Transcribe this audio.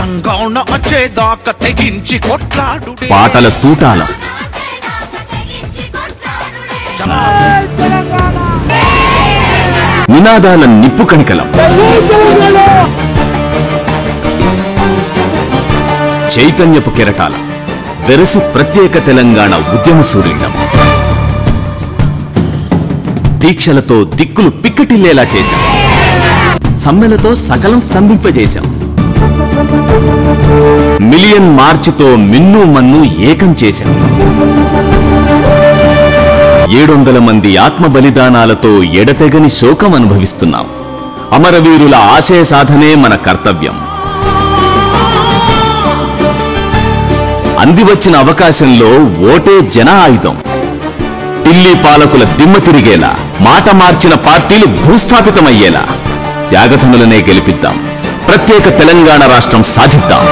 తెలంగాణ వచ్చేదాకా తెగించి కొట్లాడు పాటల తూటాల నినాదాల నిప్పు కణికలం చైతన్యపు కెరటాల వెరసి ప్రత్యేక తెలంగాణ ఉద్యమ సూర్యులం దీక్షలతో దిక్కులు పిక్కటిల్లేలా చేశాం సమ్మెలతో సకలం స్తంభింపజేశాం మిలియన్ మార్చుతో మిన్ను మన్ను ఏకం చేశాం 700 మంది ఆత్మ బలిదానాలతో ఎడతెగని శోకం అనుభవిస్తున్నాం అమరవీరుల ఆశయ సాధనే మన కర్తవ్యం అందివచ్చిన అవకాశంలో ఓటే జన ఆయుధం ఢిల్లీ పాలకుల దిమ్మ తిరిగేలా మాట మార్చిన పార్టీలు భూస్థాపితమయ్యేలా త్యాగధనులనే గెలిపిద్దాం ప్రత్యేక తెలంగాణ రాష్ట్రం సాధిద్దాం